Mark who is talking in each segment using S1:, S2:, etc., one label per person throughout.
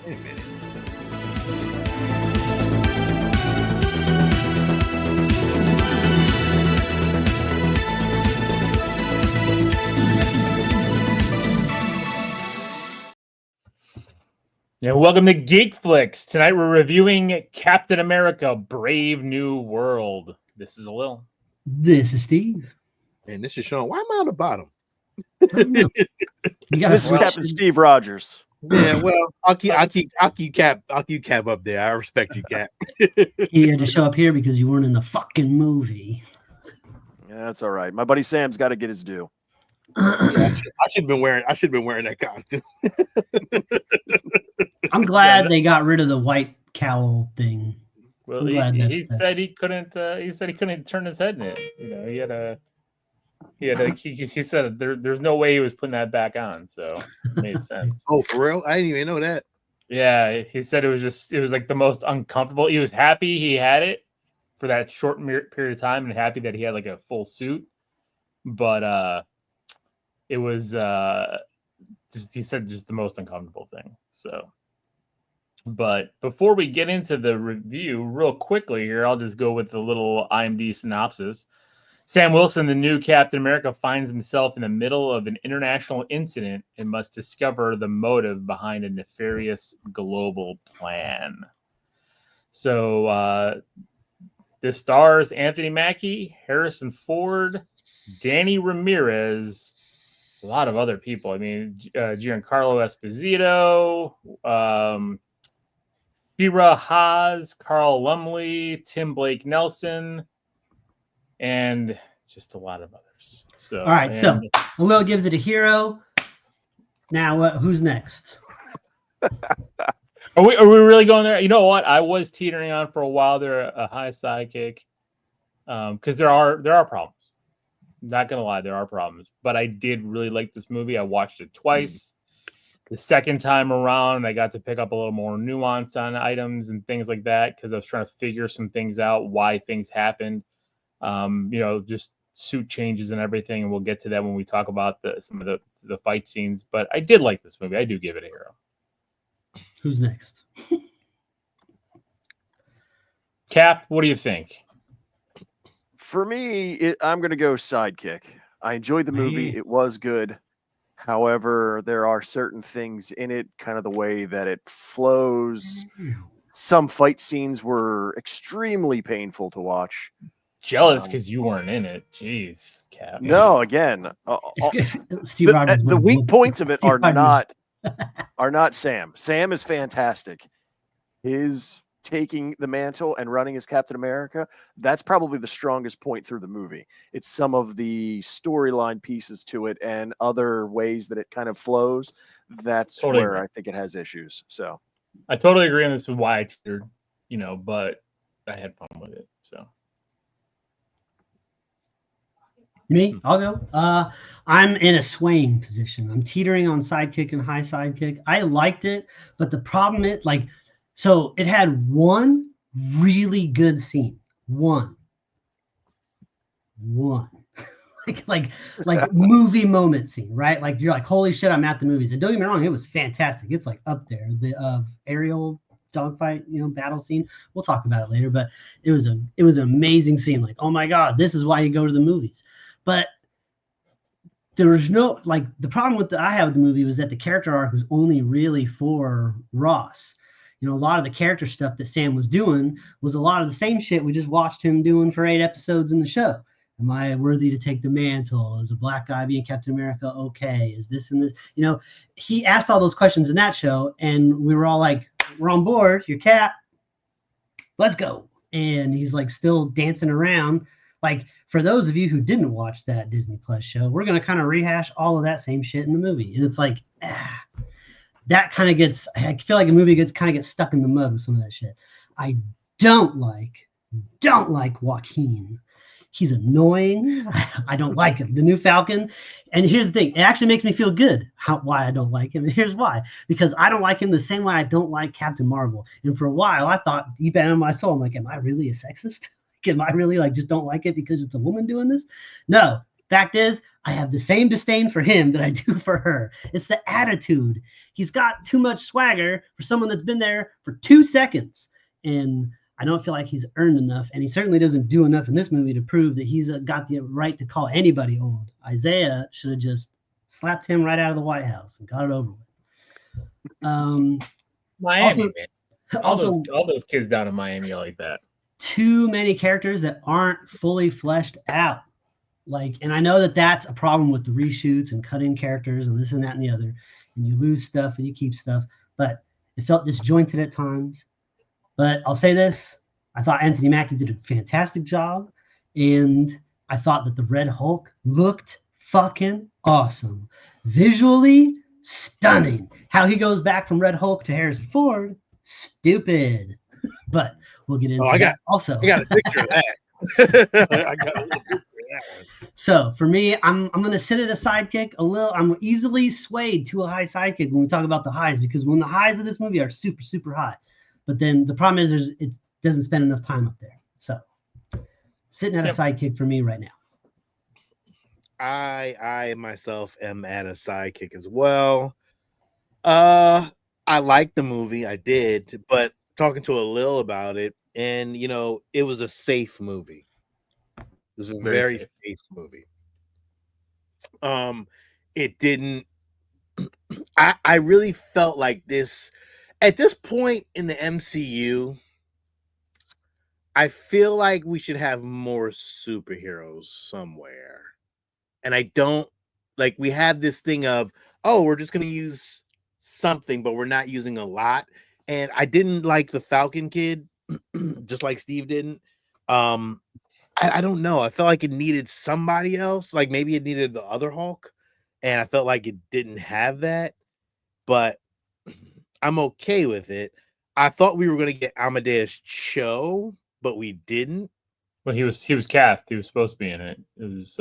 S1: Wait a minute.
S2: Yeah, welcome to Geek Flicks. Tonight we're reviewing Captain America: Brave New World. This is Lil.
S3: This is Steve.
S1: And this is Sean. Why am I on the bottom?
S4: This is Captain Steve Rogers.
S1: Yeah, well, I'll keep Cap up there. I respect you, Cap.
S3: He had to show up here because you weren't in the fucking movie.
S4: Yeah, that's all right. My buddy Sam's got to get his due.
S1: Yeah, I should have been wearing that costume.
S3: I'm glad they got rid of the white cowl thing.
S2: Well, he said he couldn't. He said he couldn't turn his head in it. You know, he said there's no way he was putting that back on. So it made sense.
S1: Oh, for real? I didn't even know that.
S2: Yeah, he said it was like the most uncomfortable. He was happy he had it for that short period of time, and happy that he had like a full suit. But it was he said just the most uncomfortable thing. So. But before we get into the review, real quickly here, I'll just go with the little IMDb synopsis. Sam Wilson, the new Captain America, finds himself in the middle of an international incident and must discover the motive behind a nefarious global plan. So this stars Anthony Mackie, Harrison Ford, Danny Ramirez, a lot of other people. I mean, Giancarlo Esposito, Fira Haas, Carl Lumley, Tim Blake Nelson, and just a lot of others. So,
S3: all right, so Will gives it a hero. Now, who's next?
S2: Are we really going there? You know what? I was teetering on for a while there, a high sidekick, because there are problems. Not gonna lie, there are problems. But I did really like this movie. I watched it twice. The second time around, I got to pick up a little more nuance on items and things like that because I was trying to figure some things out, why things happened. Just suit changes and everything, and we'll get to that when we talk about some of the fight scenes. But I did like this movie. I do give it a hero.
S3: Who's next?
S2: Cap, what do you think?
S4: For me, I'm going to go sidekick. I enjoyed the movie. It was good. However, there are certain things in it, kind of the way that it flows. Some fight scenes were extremely painful to watch.
S2: Jealous because you weren't in it. Jeez, Cap.
S4: No, again, the weak points of it are not Sam. Sam is fantastic. His taking the mantle and running as Captain America, that's probably the strongest point through the movie. It's some of the storyline pieces to it and other ways that it kind of flows. That's totally where I think it has issues. So
S2: I totally agree, and this is why I teetered, but I had fun with it. So
S3: me, I'll go. I'm in a swaying position. I'm teetering on sidekick and high sidekick. I liked it, but the problem is so it had one really good scene. One. like movie moment scene, right? Like you're like, holy shit, I'm at the movies. And don't get me wrong, it was fantastic. It's like up there. The aerial dogfight, battle scene. We'll talk about it later, but it was an amazing scene. Like, oh my God, this is why you go to the movies. But there was no the problem I had with the movie was that the character arc was only really for Ross. A lot of the character stuff that Sam was doing was a lot of the same shit we just watched him doing for 8 episodes in the show. Am I worthy to take the mantle? Is a black guy being Captain America okay? Is this and this? He asked all those questions in that show, and we were all like, we're on board. You're Cap. Let's go. And he's still dancing around. For those of you who didn't watch that Disney Plus show, we're going to kind of rehash all of that same shit in the movie. And it's that kind of gets, I feel like a movie gets stuck in the mud with some of that shit. I don't like Joaquin. He's annoying. I don't like him. The new Falcon. And here's the thing. It actually makes me feel good why I don't like him. And here's why. Because I don't like him the same way I don't like Captain Marvel. And for a while, I thought deep down in my soul, I'm like, am I really a sexist? Am I really just don't like it because it's a woman doing this? No. Fact is, I have the same disdain for him that I do for her. It's the attitude. He's got too much swagger for someone that's been there for 2 seconds. And I don't feel like he's earned enough. And he certainly doesn't do enough in this movie to prove that he's got the right to call anybody old. Isaiah should have just slapped him right out of the White House and got it over with.
S2: Miami, man. All those kids down in Miami are like that.
S3: Too many characters that aren't fully fleshed out. And I know that that's a problem with the reshoots and cutting characters and this and that and the other, and you lose stuff and you keep stuff, but it felt disjointed at times. But I'll say this, I thought Anthony Mackie did a fantastic job, and I thought that the Red Hulk looked fucking awesome. Visually stunning. How he goes back from Red Hulk to Harrison Ford, stupid. But we'll get into that also.
S1: I got a picture of that. I got a little picture of that one.
S3: So for me, I'm gonna sit at a sidekick a little. I'm easily swayed to a high sidekick when we talk about the highs, because when the highs of this movie are super, super high, but then the problem is it doesn't spend enough time up there. So sitting at a sidekick for me right now.
S1: I myself am at a sidekick as well. I liked the movie, I did, but talking to a Lil about it, and it was a safe movie. It was a very safe movie. It didn't. I really felt like this at this point in the MCU. I feel like we should have more superheroes somewhere. And I don't like, we had this thing of, we're just going to use something, but we're not using a lot. And I didn't like the Falcon kid, just like Steve didn't. I don't know. I felt like it needed somebody else. Like maybe it needed the other Hulk. And I felt like it didn't have that. But I'm okay with it. I thought we were going to get Amadeus Cho, but we didn't.
S2: Well, he was cast. He was supposed to be in it. It was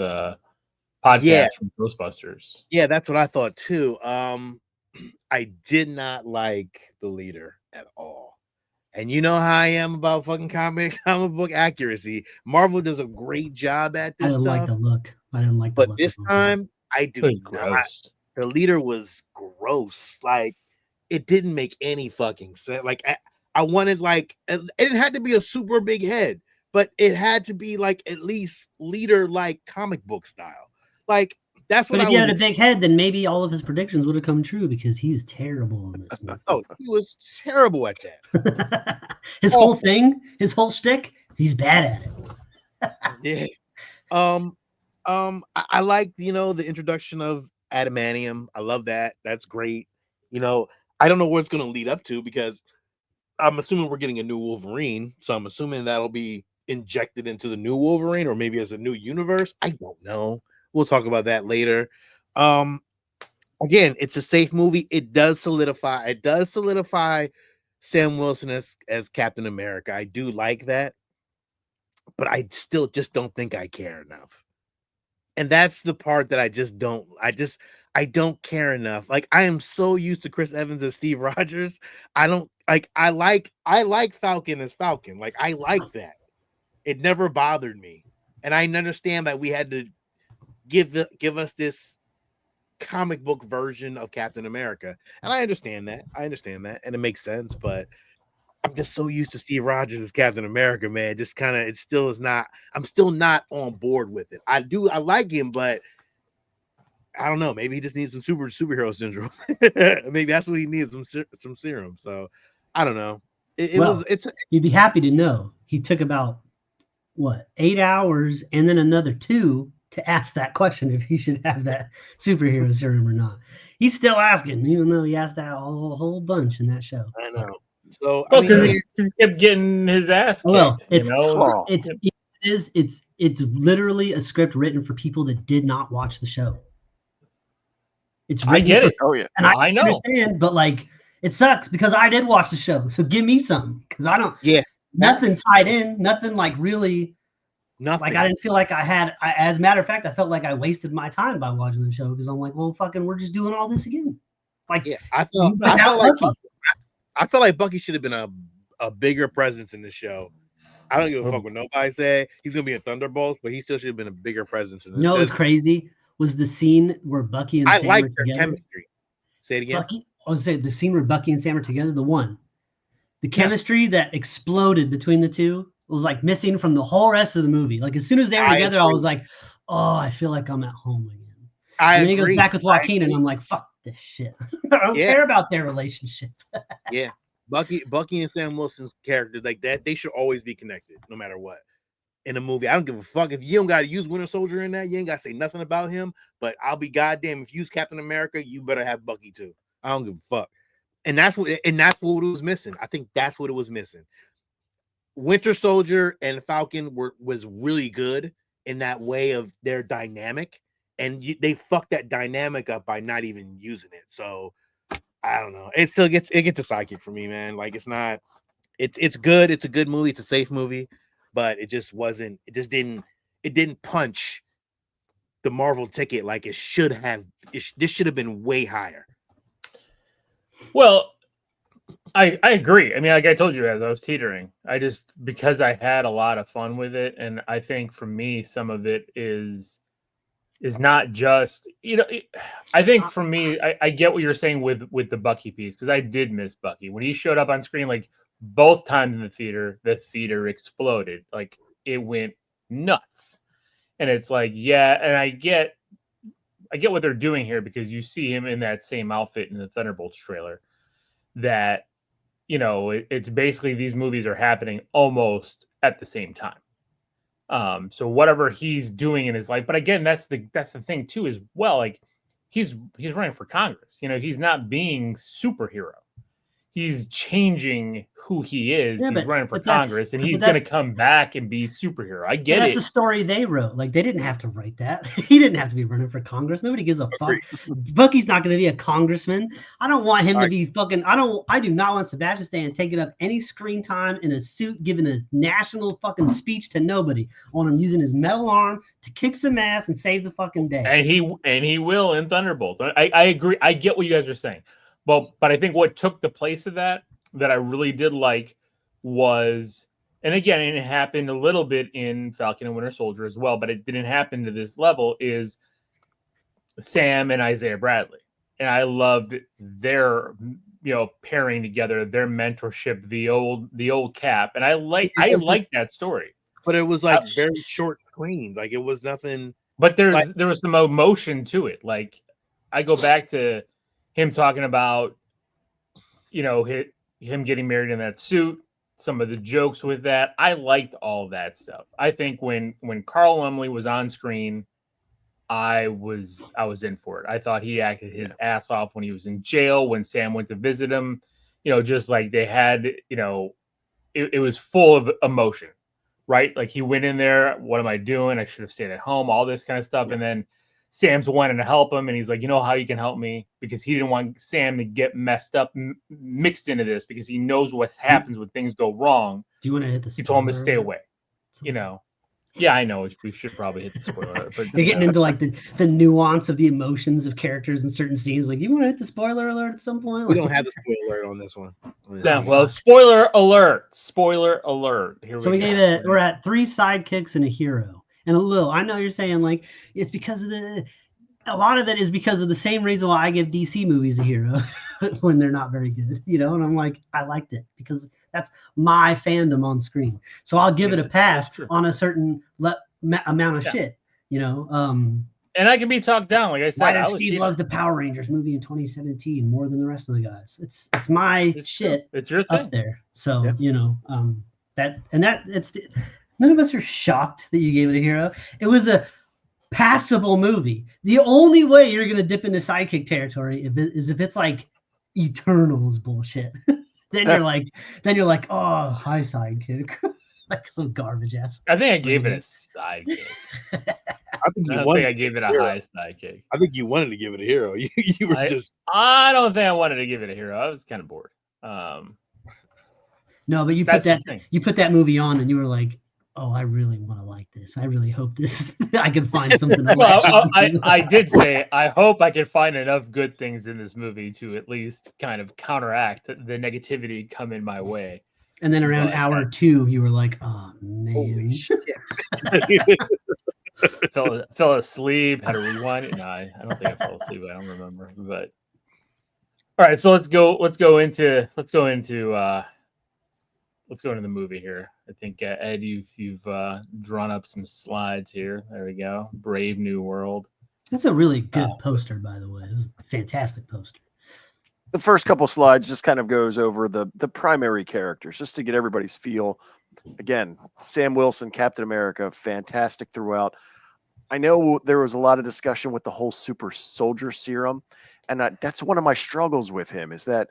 S2: podcast from Ghostbusters.
S1: Yeah, that's what I thought too. I did not like the leader at all. And you know how I am about fucking comic book accuracy. Marvel does a great job at this stuff.
S3: Like the look. I didn't like the
S1: but
S3: look.
S1: This time, I do not.
S2: Gross.
S1: The leader was gross. Like, it didn't make any fucking sense. Like, I wanted, like, it had to be a super big head, but it had to be, like, at least leader-like comic book style. Like, that's what I was.
S3: But if he had a big head, then maybe all of his predictions would have come true, because he's terrible in this movie.
S1: Oh, he was terrible at that.
S3: His whole thing, his whole shtick, he's bad at
S1: it. Yeah. I like, the introduction of adamantium. I love that. That's great. I don't know what it's going to lead up to, because I'm assuming we're getting a new Wolverine. So I'm assuming that'll be injected into the new Wolverine, or maybe as a new universe. I don't know. We'll talk about that later. Again, it's a safe movie. It does solidify Sam Wilson as Captain America. I do like that, but I still just don't think I care enough. And that's the part that I don't care enough. Like, I am so used to Chris Evans as Steve Rogers. I like Falcon as Falcon. Like, I like that. It never bothered me. And I understand that we had to give us this comic book version of Captain America. And I understand that. And it makes sense, but I'm just so used to Steve Rogers as Captain America, man. Just kind of, I'm still not on board with it. I like him, but I don't know. Maybe he just needs some superhero syndrome. Maybe that's what he needs, some serum. So I don't know.
S3: You'd be happy to know he took about 8 hours and then another 2 to ask that question, if he should have that superhero serum or not. He's still asking, even though he asked that a whole bunch in that show.
S1: I know. So
S2: because he kept getting his ass kicked.
S3: Well, it's literally a script written for people that did not watch the show.
S2: I get it.
S4: Oh yeah,
S3: and I know. Understand, but like, it sucks because I did watch the show. So give me some, because I don't.
S1: Yeah.
S3: Nothing tied in. Nothing like really.
S1: Nothing.
S3: Like, I didn't feel like as a matter of fact, I felt like I wasted my time by watching the show, because I'm like, well, fucking, we're just doing all this again. Like,
S1: yeah, I felt like Bucky should have been a bigger presence in the show. I don't give a fuck what nobody say. He's gonna be in Thunderbolts, but he still should have been a bigger presence in this.
S3: You know what was crazy? Was the scene where Bucky and Sam
S1: like
S3: were
S1: their
S3: together.
S1: chemistry. Say it again.
S3: Bucky, I was saying the scene where Bucky and Sam are together, the chemistry that exploded between the two was like missing from the whole rest of the movie. Like as soon as they were together, I was like, oh, I feel like I'm at home again. And then he goes back with Joaquin, and I'm like, fuck this shit. I don't care about their relationship.
S1: Yeah. Bucky and Sam Wilson's character, like that, they should always be connected, no matter what. In a movie, I don't give a fuck if you don't gotta use Winter Soldier in that. You ain't gotta say nothing about him. But I'll be goddamn if you use Captain America, you better have Bucky too. I don't give a fuck. And that's what it was missing. I think that's what it was missing. Winter Soldier and Falcon was really good in that way of their dynamic, and they fucked that dynamic up by not even using it. So I don't know. It gets a sidekick for me, man. Like it's not. It's good. It's a good movie. It's a safe movie, but it just wasn't. It just didn't. It didn't punch the Marvel ticket like it should have. This should have been way higher.
S2: Well, I agree. I mean, like I told you, as I was teetering, because I had a lot of fun with it, and I think for me, some of it is not just, I think for me, I get what you're saying with the Bucky piece, because I did miss Bucky when he showed up on screen. Like both times in the theater exploded. Like it went nuts, and it's like, yeah, and I get what they're doing here, because you see him in that same outfit in the Thunderbolts trailer. That, it's basically these movies are happening almost at the same time. So whatever he's doing in his life, but again, that's the thing too, as well. Like he's running for Congress. He's not being superhero. He's changing who he is.
S3: Yeah,
S2: he's running for Congress, and he's going to come back and be superhero. I get it.
S3: That's the story they wrote. Like they didn't have to write that. He didn't have to be running for Congress. Nobody gives a fuck. Bucky's not going to be a congressman. I don't want him to be fucking. I do not want Sebastian Stan taking up any screen time in a suit, giving a national fucking speech to nobody. I want him using his metal arm to kick some ass and save the fucking day.
S2: And he will in Thunderbolts. I agree. I get what you guys are saying. But I think what took the place of that I really did like was, and again, it happened a little bit in Falcon and Winter Soldier as well, but it didn't happen to this level, is Sam and Isaiah Bradley. And I loved their, pairing together, their mentorship, the old Cap. And I liked that story.
S1: But it was like very short screen. Like it was nothing.
S2: But there was some emotion to it. Like I go back to him talking about, him getting married in that suit, some of the jokes with that. I liked all that stuff. I think when Carl Lumbly was on screen, I was in for it. I thought he acted his ass off when he was in jail, when Sam went to visit him, just like they had, it was full of emotion, right? Like he went in there, what am I doing? I should have stayed at home, all this kind of stuff. Yeah. And then Sam's wanting to help him, and he's like, how you can help me? Because he didn't want Sam to get messed up, mixed into this, because he knows what happens when things go wrong.
S3: Do you want to hit the
S2: spoiler? He told him to stay away. Yeah, I know we should probably hit the spoiler. But
S3: you're getting into like the nuance of the emotions of characters in certain scenes. Like, you want to hit the spoiler alert at some point?
S1: We don't have the spoiler alert on this one.
S2: Well, spoiler alert! Spoiler alert! Here we go.
S3: We're at 3 sidekicks and a hero. And I know you're saying like it's because of a lot of it is because of the same reason why I give DC movies a hero when they're not very good, and I'm like, I liked it because that's my fandom on screen. So I'll give it a pass on a certain amount of shit, And
S2: I can be talked down. Like I said,
S3: why did Steve love the Power Rangers movie in 2017 more than the rest of the guys? It's my shit.
S2: It's your thing
S3: up there. So, it's none of us are shocked that you gave it a hero. It was a passable movie. The only way you're going to dip into sidekick territory is if it's like Eternals bullshit. then you're like, oh, hi sidekick. Like some garbage ass.
S2: I think I gave it a sidekick. I think I gave it a high sidekick.
S1: I think you wanted to give it a hero. You were just.
S2: I don't think I wanted to give it a hero. I was kind of bored.
S3: No, but you put that movie on and you were like, oh, I really want to like this. I really hope I can find something.
S2: I did say, I hope I can find enough good things in this movie to at least kind of counteract the negativity coming my way.
S3: And then around hour 2, you were like, "Oh man,
S1: holy shit!"
S2: fell asleep. Had to rewind it. No, I don't think I fell asleep. I don't remember. But all right, so let's go into the movie here. I think Ed, you've drawn up some slides here. There we go. Brave New World.
S3: That's a really good poster, by the way. It was a fantastic poster.
S4: The first couple slides just kind of goes over the primary characters, just to get everybody's feel. Again, Sam Wilson, Captain America, fantastic throughout. I know there was a lot of discussion with the whole super soldier serum, and that's one of my struggles with him, is that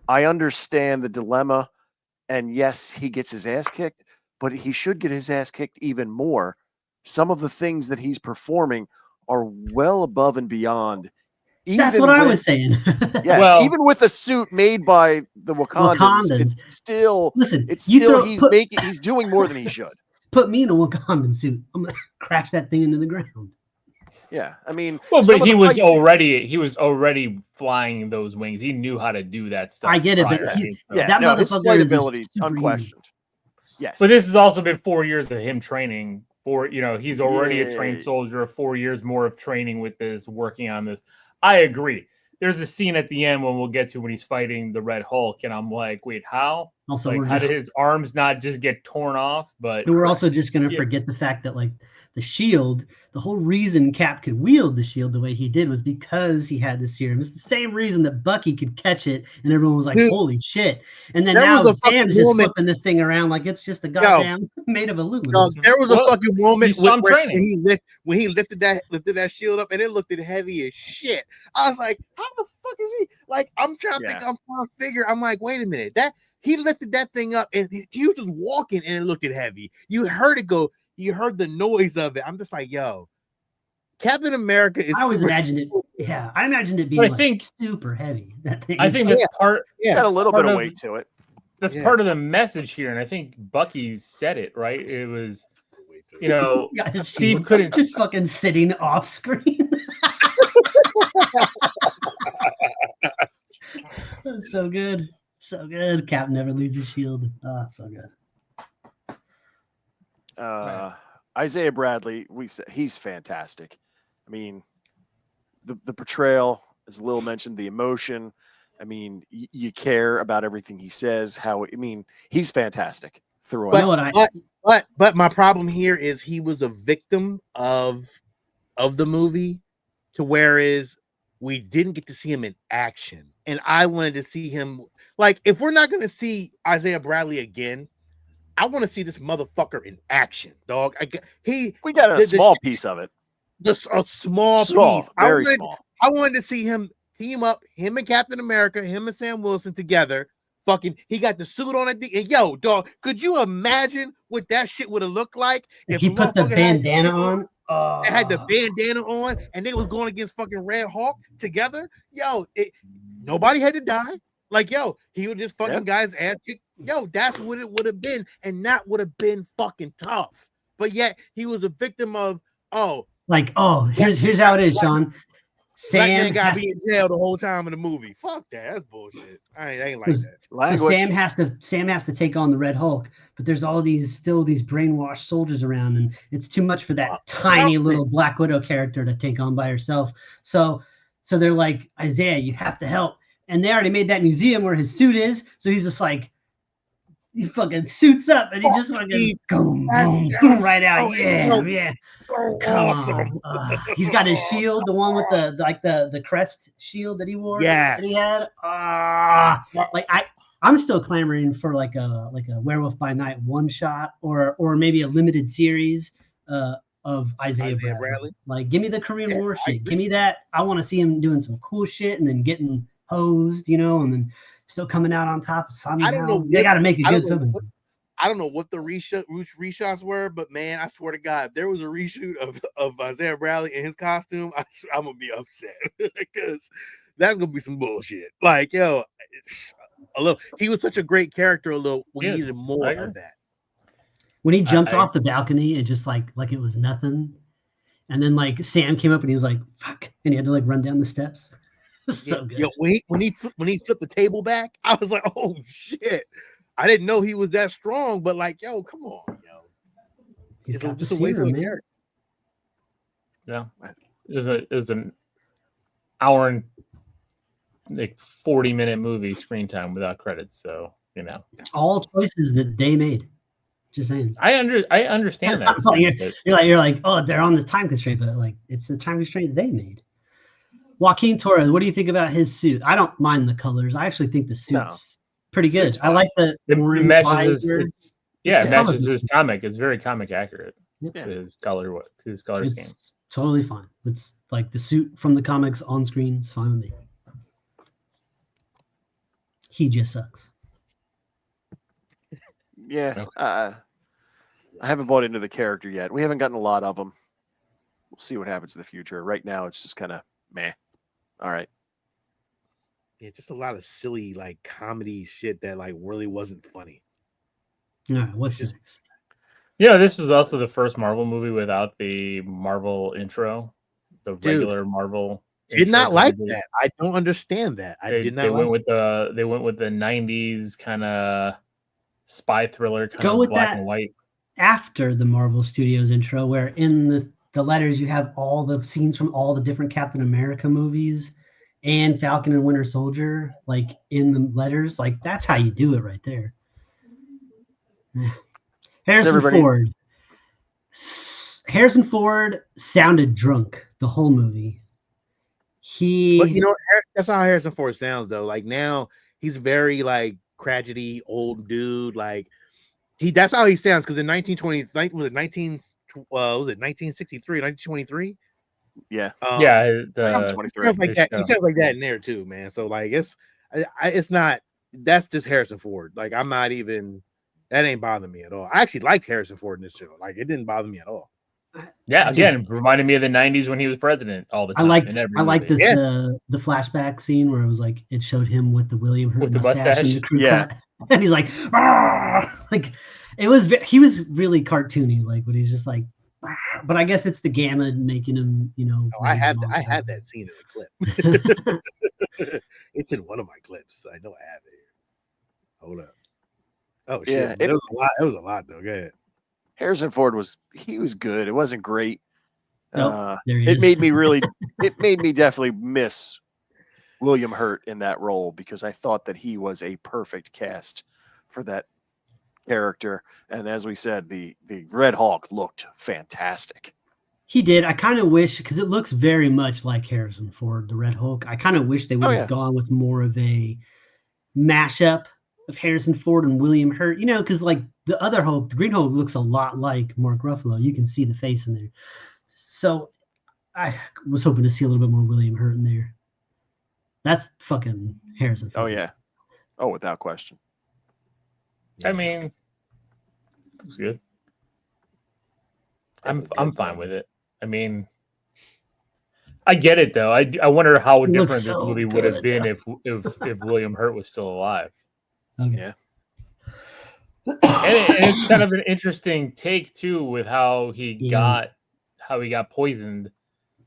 S4: I understand the dilemma, and yes, he gets his ass kicked, but he should get his ass kicked even more. Some of the things that he's performing are well above and beyond.
S3: That's what I was saying.
S4: Yes, well, even with a suit made by the Wakandans. It's still,
S3: listen,
S4: he's doing more than he should.
S3: Put me in a Wakandan suit. I'm gonna crash that thing into the ground.
S4: Yeah, I mean,
S2: well, but he was already flying those wings. He knew how to do that stuff.
S3: I get it, but
S4: his flight ability unquestioned. Yes,
S2: but this has also been 4 years of him training. He's already a trained soldier. 4 years more of training with this, working on this. I agree. There's a scene at the end when he's fighting the Red Hulk, and I'm like, wait, how?
S3: Also,
S2: how did his arms not just get torn off? But
S3: we're also just going to forget the fact that, like, the shield, the whole reason Cap could wield the shield the way he did was because he had the serum. It's the same reason that Bucky could catch it, and everyone was like, holy shit. And then now Sam's just flipping this thing around like it's just a goddamn made of aluminum.
S1: There was a fucking moment when he lifted that shield up, and it looked heavy as shit. I was like, how the fuck is he? Like, I'm trying to figure. I'm like, wait a minute. That he lifted that thing up, and he was just walking, and it looked heavy. You heard it go. You heard the noise of it. I'm just like, yo, Captain America is.
S3: I always imagined it. Yeah, I imagined it being super heavy. That thing.
S2: I think that's part.
S4: It's got a little bit of weight to it.
S2: That's part of the message here, and I think Bucky said it right. It was, Steve couldn't
S3: just fucking sitting off screen. That's so good, so good. Cap never loses shield. Oh, so good.
S4: Isaiah Bradley, he's fantastic. I mean, the portrayal, as Lil mentioned, the emotion. I mean, you care about everything he says. He's fantastic throughout.
S1: But my problem here is he was a victim of the movie, to whereas we didn't get to see him in action, and I wanted to see him. Like, if we're not going to see Isaiah Bradley again, I want to see this motherfucker in action, dog. We
S4: got a small piece of it.
S1: A small piece.
S4: Very small.
S1: I wanted to see him team up, him and Captain America, him and Sam Wilson together. Fucking, he got the suit on it. And yo, dog, could you imagine what that shit would have looked like
S3: if he put the bandana on?
S1: They had the bandana on, and they was going against fucking Red Hulk together. Yo, nobody had to die. Like, yo, he would just fucking guy's ass kick. Yo, that's what it would have been, and that would have been fucking tough. But yet he was a victim of
S3: here's how it is, Sean.
S1: Sam man gotta be in jail the whole time in the movie. Fuck that. That's bullshit. I ain't like that.
S3: So Sam has to take on the Red Hulk, but there's these brainwashed soldiers around, and it's too much for that tiny little Black Widow character to take on by herself. So they're like, Isaiah, you have to help. And they already made that museum where his suit is, so he's just like, he fucking suits up and he just fucking boom, right out. Yeah. Come on. He's got his shield, the one with the crest shield that he wore.
S1: Yes.
S3: That he had. I'm still clamoring for like a Werewolf by Night one shot or maybe a limited series of Isaiah Bradley. Like, give me the Korean War shit. Give me that. I want to see him doing some cool shit and then getting hosed, and then still coming out on top somehow. I don't know. They got to make it good something.
S1: I don't know what the reshots were, but man, I swear to God, if there was a reshoot of Isaiah Bradley in his costume, I'm gonna be upset because that's gonna be some bullshit. Like, yo, he was such a great character. We needed more of that.
S3: When he jumped off the balcony and just like it was nothing, and then like Sam came up and he was like, "Fuck," and he had to like run down the steps. So good.
S1: Yo, when he flipped the table back, I was like, oh shit. I didn't know he was that strong, but like, yo, come on, yo.
S3: He's
S1: It's
S3: got
S1: just
S3: the
S1: a waste of
S3: serum,
S1: a
S3: man.
S1: character.
S2: Yeah, it was an hour and like 40-minute movie screen time without credits. So
S3: All choices that they made. Just saying.
S2: I understand that.
S3: You're like, oh, they're on the time constraint, but like it's the time constraint they made. Joaquin Torres, what do you think about his suit? I don't mind the colors. I actually think the suit's pretty good. I like the orange visor.
S2: It matches his comic. It's very comic accurate.
S3: Yep.
S2: His color scheme.
S3: Totally fine. It's like the suit from the comics on screen is fine with me. He just sucks.
S4: Yeah.
S2: Okay.
S4: I haven't bought into the character yet. We haven't gotten a lot of them. We'll see what happens in the future. Right now, it's just kind of meh. All right.
S1: Yeah, just a lot of silly like comedy shit that like really wasn't funny.
S3: All right, what's
S1: It's
S3: next?
S2: This was also the first Marvel movie without the Marvel intro, the regular Marvel.
S1: Did not like that. I don't understand that.
S2: They went with the 90s kind of spy thriller, kind of black and white.
S3: After the Marvel Studios intro, where in the letters you have all the scenes from all the different Captain America movies and Falcon and Winter Soldier, like in the letters, like that's how you do it right there. Harrison Ford sounded drunk the whole movie.
S1: But that's how Harrison Ford sounds though. Like now he's very like crotchety old dude. Like that's how he sounds. Because in 1963, 1923?
S2: Yeah.
S1: He sounds like that. He sounds like that in there too, man. So like it's not. That's just Harrison Ford. Like I'm not even. That ain't bothering me at all. I actually liked Harrison Ford in this show. Like it didn't bother me at all.
S2: Yeah, again, reminded me of the 90s when he was president all the time.
S3: I liked this the flashback scene where it was like it showed him with the William Hurt mustache and the crew cut, and he's like, like he was really cartoony, like when he's just like, but I guess it's the gamma making him,
S1: I had that scene in a clip. It's in one of my clips. I know I have it here. Hold up. Oh shit! Yeah, it was a lot. It was a lot though. Go ahead.
S4: Harrison Ford was good. It wasn't great.
S3: It
S4: made me definitely miss William Hurt in that role because I thought that he was a perfect cast for that character. And as we said, the Red Hulk looked fantastic.
S3: He did. I kind of wish, because it looks very much like Harrison Ford, the Red Hulk. I kind of wish they would have gone with more of a mashup of Harrison Ford and William Hurt, because like the other Hulk, the Green Hulk, looks a lot like Mark Ruffalo. You can see the face in there. So I was hoping to see a little bit more William Hurt in there. That's fucking Harrison Ford.
S4: Oh yeah. Oh, without question.
S2: I mean, it was good. I'm fine with it. I mean, I get it though. I wonder how different this movie would have been if William Hurt was still alive.
S3: Okay.
S4: Yeah.
S2: And it's kind of an interesting take too with how he got poisoned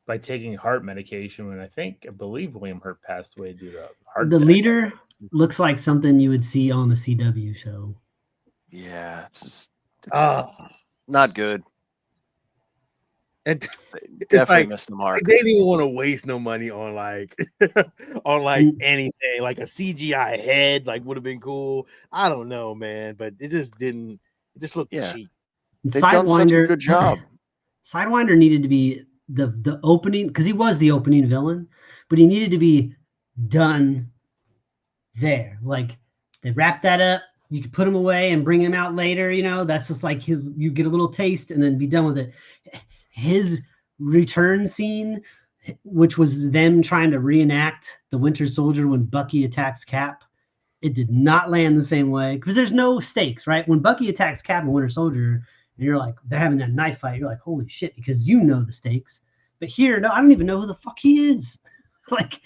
S2: by taking heart medication when I believe William Hurt passed away due to heart
S3: The
S2: attack.
S3: leader looks like something you would see on the CW show.
S4: Yeah, it's not good.
S1: It
S4: definitely missed the mark.
S1: They didn't even want to waste no money on like anything. Like a CGI head would have been cool. I don't know, man, but it just didn't. It just looked cheap.
S4: They've done such a good job.
S3: Sidewinder needed to be the opening, because he was the opening villain, but he needed to be done there. Like they wrapped that up. You could put him away and bring him out later. That's just like you get a little taste and then be done with it. His return scene, which was them trying to reenact the Winter Soldier when Bucky attacks Cap, it did not land the same way because there's no stakes, right? When Bucky attacks Cap and Winter Soldier, and you're like, they're having that knife fight, you're like, holy shit, because you know the stakes. But here, no, I don't even know who the fuck he is. Like,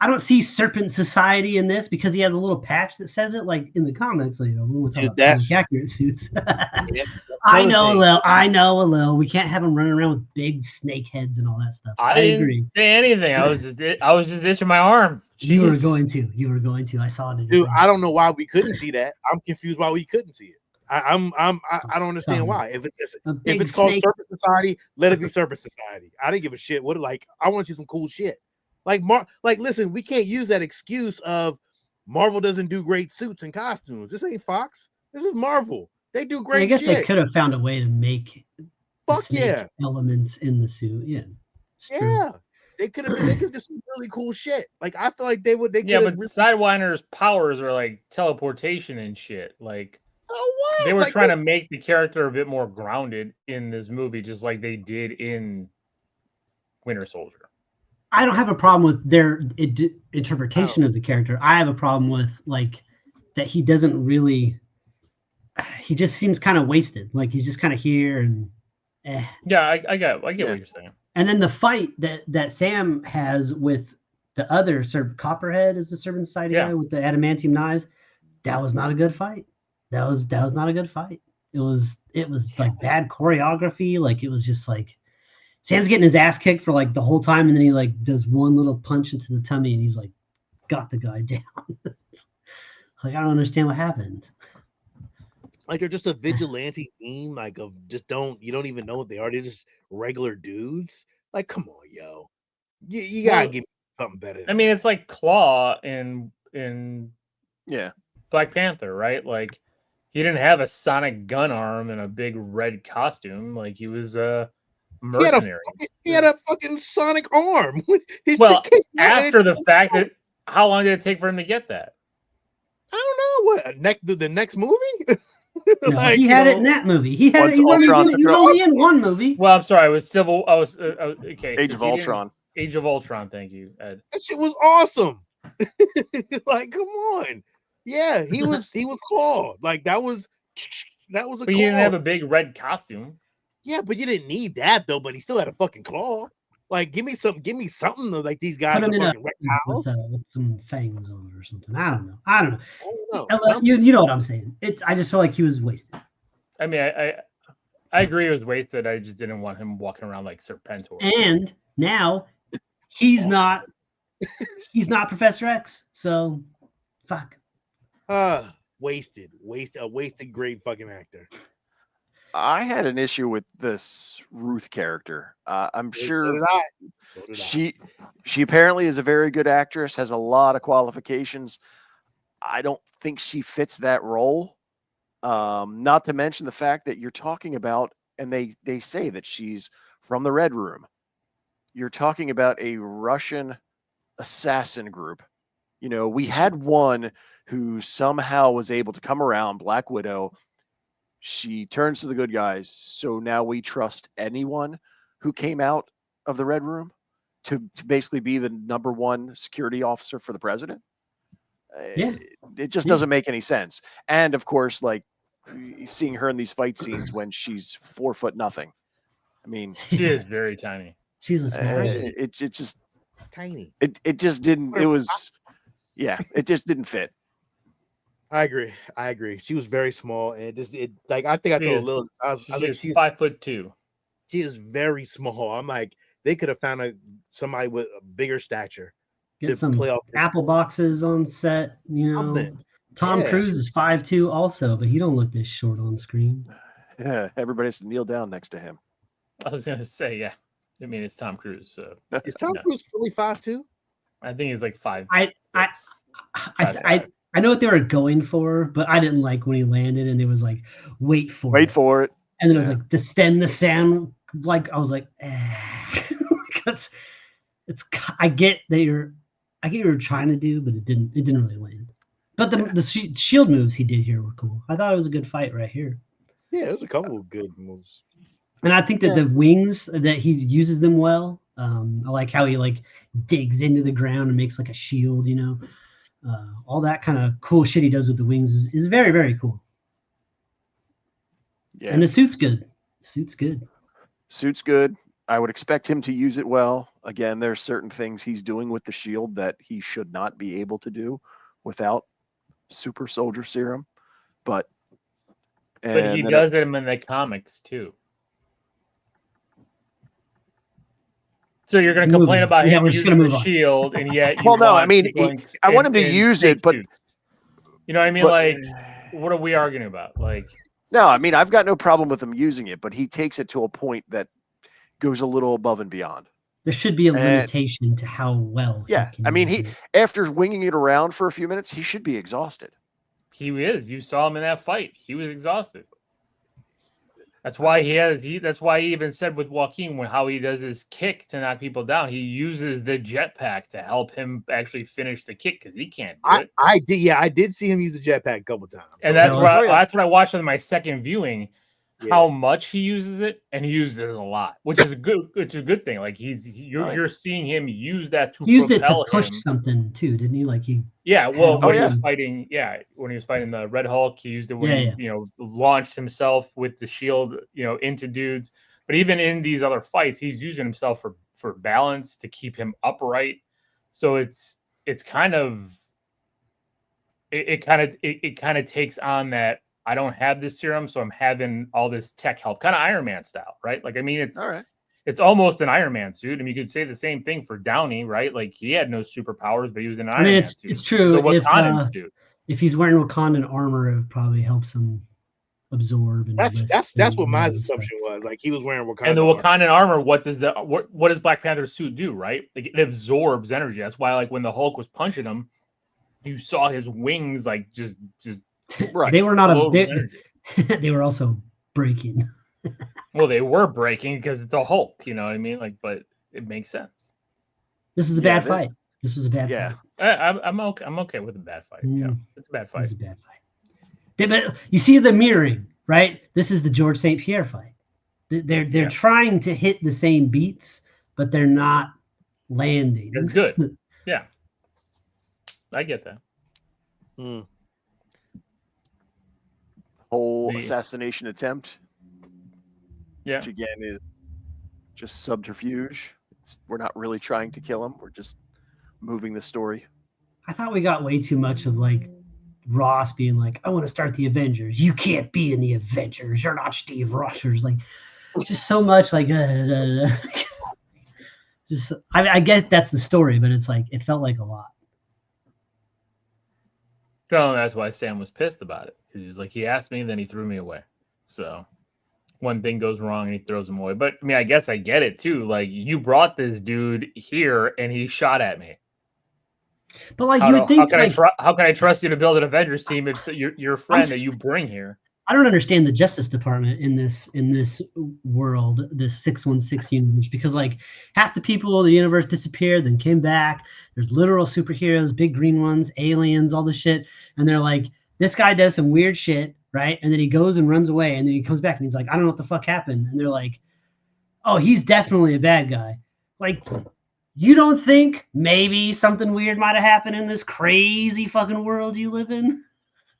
S3: I don't see Serpent Society in this because he has a little patch that says it, like in the comics. You know, we won't talk about comic accurate suits.
S1: Yeah,
S3: I know, Lil. I know, Lil. We can't have him running around with big snake heads and all that stuff. I agree.
S2: Didn't say anything. I was just itching my arm. Jeez.
S3: You were going to. I saw it.
S1: Dude, I don't know why we couldn't see that. I'm confused why we couldn't see it. I don't understand why. If it's called Serpent Society, let it be Serpent Society. I didn't give a shit. I want to see some cool shit. Like listen, we can't use that excuse of Marvel doesn't do great suits and costumes. This ain't Fox. This is Marvel. They do great shit.
S3: I guess they could have found a way to make elements in the suit. Yeah.
S1: Yeah. They could have do some really cool shit. Like I feel like they could.
S2: Yeah, but Sidewinder's powers are like teleportation and shit. Like they were trying to make the character a bit more grounded in this movie, just like they did in Winter Soldier.
S3: I don't have a problem with their interpretation of the character. I have a problem with like that he doesn't really. He just seems kind of wasted. Like he's just kind of here and.
S2: Yeah, I get what you're saying.
S3: And then the fight that Sam has with the other Copperhead is the Serpent Society guy with the adamantium knives. That was not a good fight. That was not a good fight. It was like bad choreography. Like it was just like Sam's getting his ass kicked for like the whole time, and then he like does one little punch into the tummy, and he's like got the guy down. Like I don't understand what happened.
S1: Like they're just a vigilante team, like of you don't even know what they are. They're just regular dudes. Like, come on, yo. You gotta give me something better.
S2: I mean, it's like Claw in Black Panther, right? Like he didn't have a sonic gun arm and a big red costume. Like he was a mercenary.
S1: He had a fucking sonic arm.
S2: After the fact that how long did it take for him to get that?
S1: I don't know. The next movie?
S3: No, he had it in that movie. He had it. He was only in one movie.
S2: Well, I'm sorry. It was okay.
S4: Age of Ultron.
S2: Age of Ultron. Thank you, Ed.
S1: That shit was awesome. Like, come on. Yeah, he was Claw. Like that was a.
S2: But he didn't have a big red costume.
S1: Yeah, but you didn't need that though. But he still had a fucking claw. Like, give me something like these guys are fucking reptiles
S3: with some fangs on it or something. I don't know. You know what I'm saying? I just felt like he was wasted.
S2: I mean, I agree he was wasted. I just didn't want him walking around like Serpentor.
S3: And now he's not Professor X. So fuck.
S1: Wasted. A wasted great fucking actor.
S4: I had an issue with this Ruth character. I'm sure
S1: so did I.
S4: She apparently is a very good actress, has a lot of qualifications. I don't think she fits that role. Not to mention the fact that you're talking about, and they say that she's from the Red Room. You're talking about a Russian assassin group. You know, we had one who somehow was able to come around, Black Widow. She turns to the good guys. So now we trust anyone who came out of the Red Room to basically be the number one security officer for the president. It just doesn't make any sense. And of course, like seeing her in these fight scenes when she's 4 foot nothing. I mean,
S2: she is very tiny.
S3: She's a small
S4: it's just
S1: tiny.
S4: It just didn't. It was, it just didn't fit.
S1: I agree. She was very small, and I think I told Lil. I was like,
S2: she's 5'2".
S1: She is very small. I'm like, they could have found somebody with a bigger stature
S3: to play off apple boxes on set. You know, something. Tom Cruise is 5'2" also, but he don't look this short on screen.
S4: Yeah, everybody has to kneel down next to him.
S2: I was gonna say, yeah. I mean, it's Tom Cruise. So
S1: is Tom Cruise fully 5'2"?
S2: I think he's like 5.
S3: I know what they were going for, but I didn't like when he landed and it was like, wait for it. And then it was like the sound. Like I was like, I get what you're trying to do, but it didn't really land. But the shield moves he did here were cool. I thought it was a good fight right here.
S1: Yeah, there's a couple of good moves.
S3: And I think that the wings, that he uses them well. I like how he like digs into the ground and makes like a shield, you know. All that kind of cool shit he does with the wings is very, very cool. Yeah. And the suit's good. Suit's good.
S4: I would expect him to use it well. Again, there's certain things he's doing with the shield that he should not be able to do without super soldier serum. But
S2: he does it in the comics too. So you're going to complain about him using the shield, and yet you
S4: I mean, I want him to use it, but
S2: you know what I mean? Like, what are we arguing about? Like,
S4: no, I mean, I've got no problem with him using it, but he takes it to a point that goes a little above and beyond.
S3: There should be a limitation to how well.
S4: Yeah, I mean, after winging it around for a few minutes, he should be exhausted.
S2: He is. You saw him in that fight. He was exhausted. That's why that's why he even said with Joaquin how he does his kick to knock people down. He uses the jetpack to help him actually finish the kick because he can't do it.
S1: I did see him use the jetpack a couple times.
S2: And that's what I watched on my second viewing. How much he uses it, and he uses it a lot, which is a good thing. Like you're seeing him use that to
S3: use it to push something too, didn't he? Like he
S2: he was fighting, when he was fighting the Red Hulk, he used it when he launched himself with the shield, into dudes. But even in these other fights, he's using himself for balance to keep him upright. So it's kind of it kind of takes on that. I don't have this serum, so I'm having all this tech help, kind of Iron Man style, right? Like, I mean, it's almost an Iron Man suit. I mean, you could say the same thing for Downey, right? Like, he had no superpowers, but he was in an Iron Man suit.
S3: It's true.
S2: So Wakandan suit.
S3: If he's wearing Wakandan armor, it probably helps him absorb. And
S1: that's what my assumption was. Like, he was wearing Wakandan.
S2: And the Wakandan armor, what does Black Panther's suit do, right? Like, it absorbs energy. That's why, like, when the Hulk was punching him, you saw his wings like just.
S3: Right. They were not they were also breaking.
S2: Well, they were breaking because it's the Hulk, you know what I mean? Like, but it makes sense.
S3: This is a bad fight. This was a bad fight.
S2: I'm okay with a bad fight. Yeah, it's a bad fight.
S3: It's a bad fight. But you see the mirroring, right? This is the George St. Pierre fight. They're trying to hit the same beats, but they're not landing.
S2: It's good. Yeah, I get that.
S4: Whole assassination attempt, which again is just subterfuge. We're not really trying to kill him. We're just moving the story.
S3: I thought we got way too much of like Ross being like, I want to start the Avengers. You can't be in the Avengers. You're not Steve Rogers. Like, just so much like just I get that's the story, but it's like it felt like a lot.
S2: No, that's why Sam was pissed about it. Because he's like, he asked me, and then he threw me away. So one thing goes wrong, and he throws him away. But I mean, I guess I get it too. Like, you brought this dude here, and he shot at me.
S3: But like, you would think,
S2: how can I trust you to build an Avengers team if your friend that you bring here?
S3: I don't understand the Justice Department in this world, this 616 universe, because like half the people of the universe disappeared, then came back. There's literal superheroes, big green ones, aliens, all this shit, and they're like, this guy does some weird shit, right? And then he goes and runs away, and then he comes back and he's like, I don't know what the fuck happened. And they're like, oh, he's definitely a bad guy. Like, you don't think maybe something weird might have happened in this crazy fucking world you live in?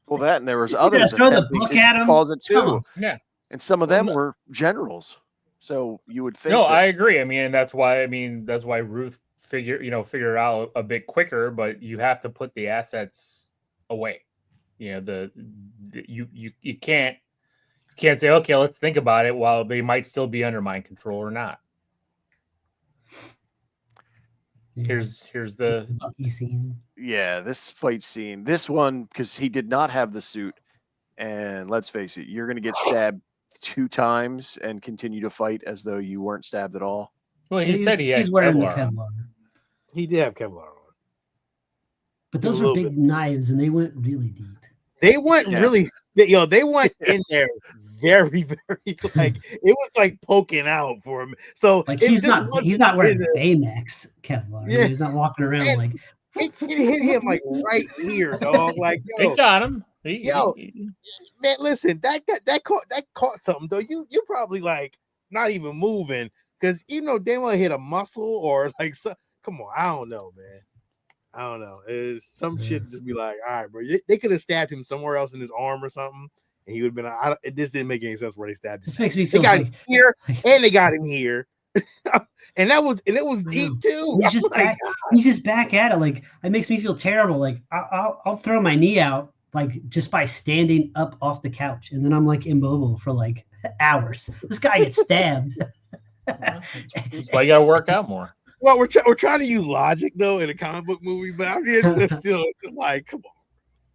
S4: Well, that, and there was others attempting to cause it too.
S2: Yeah.
S4: And some of them were generals. So you would think.
S2: No, I agree. I mean, that's why Ruth figure out a bit quicker, but you have to put the assets away. You know, you can't say, okay, let's think about it while they might still be under mind control or not. Here's the
S3: scene.
S4: Yeah, this fight scene. This one, because he did not have the suit. And let's face it, you're going to get stabbed 2 times and continue to fight as though you weren't stabbed at all.
S2: Well, he said he's
S3: wearing the Kevlar.
S1: He did have Kevlar on.
S3: But those were big knives, and they went really deep.
S1: They went really, they went in there very, very, like, it was like poking out for him. So
S3: like he's not wearing Baymax Kevlar. Yeah. He's not walking around like
S1: it hit him like right here, dog. Like,
S2: yo, it got him.
S1: Man, listen, that caught something though. You probably like not even moving because they want to hit a muscle or like so. Come on, I don't know, man. I don't know. It's some shit just be like, all right, bro. They could have stabbed him somewhere else in his arm or something, and he would have been. This didn't make any sense where they stabbed him.
S3: This makes me feel.
S1: They got him here, and they got him here. and it was deep too.
S3: He's just back at it. Like, it makes me feel terrible. Like, I'll throw my knee out, like, just by standing up off the couch, and then I'm like immobile for like hours. This guy gets stabbed.
S2: That's why you gotta work out more.
S1: Well, we're trying to use logic though in a comic book movie, but I mean, it's still just like, come on.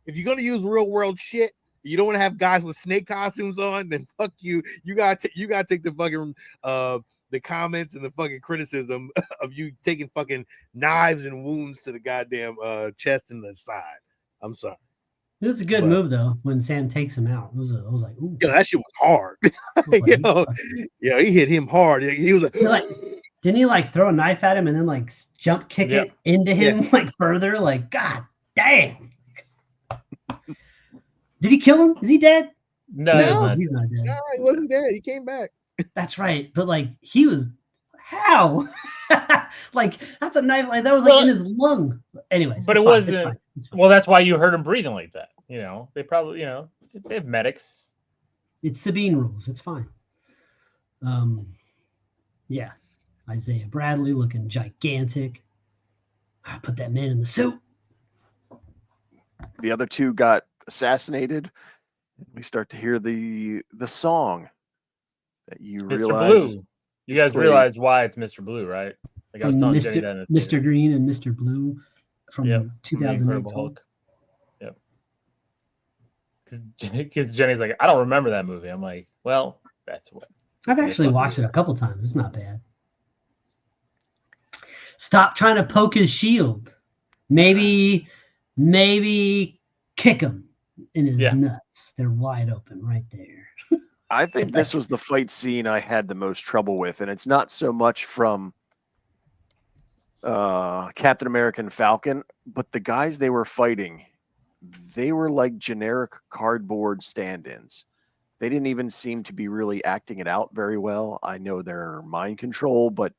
S1: If you're gonna use real world shit, you don't want to have guys with snake costumes on, then fuck you. You gotta take the fucking the comments and the fucking criticism of you taking fucking knives and wounds to the goddamn chest and the side. I'm sorry.
S3: It was a good move though when Sam takes him out. I was like, ooh.
S1: Yeah, that shit was hard. Yeah, he hit him hard. He was like,
S3: didn't he like throw a knife at him and then like jump kick it into him like further? Like, god damn. Did he kill him? Is he dead?
S2: No,
S3: he's not dead.
S1: No, he wasn't dead. He came back.
S3: That's right. But like, he was how? Like, that's a knife. Like, that was like in his lung. Anyways,
S2: but it wasn't. Well, that's why you heard him breathing like that. You know, they probably, they have medics.
S3: It's Sabine rules. It's fine. Yeah. Isaiah Bradley looking gigantic. I put that man in the suit.
S4: The other two got assassinated. We start to hear the song that you
S2: Mr.
S4: realize.
S2: Blue. You guys realize why it's Mr. Blue, right? Like I was telling Jenny that.
S3: Mr. Green and Mr. Blue from 2008.
S2: Hulk. Yep. Because Jenny's like, I don't remember that movie. I'm like, well, that's what.
S3: I've actually watched it a couple times. It's not bad. Stop trying to poke his shield. Maybe kick him in his nuts. They're wide open right there.
S4: I think this was the fight scene I had the most trouble with, and it's not so much from Captain America and Falcon, but the guys they were fighting, they were like generic cardboard stand-ins. They didn't even seem to be really acting it out very well. I know they're mind control, but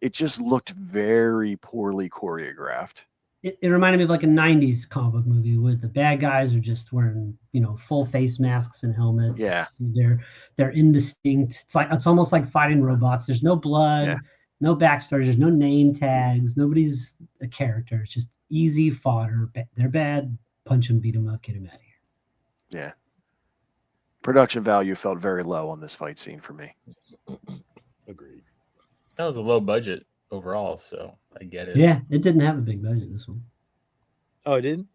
S4: it just looked very poorly choreographed.
S3: It reminded me of like a 90s comic book movie where the bad guys are just wearing, full face masks and helmets.
S4: Yeah.
S3: They're indistinct. It's almost like fighting robots. There's no blood, no backstory, there's no name tags, nobody's a character. It's just easy fodder. They're bad, punch them, beat them up, get them out of here.
S4: Yeah. Production value felt very low on this fight scene for me.
S1: Agreed.
S2: That was a low budget overall, so I get it.
S3: Yeah, it didn't have a big budget, this one.
S1: Oh, it didn't?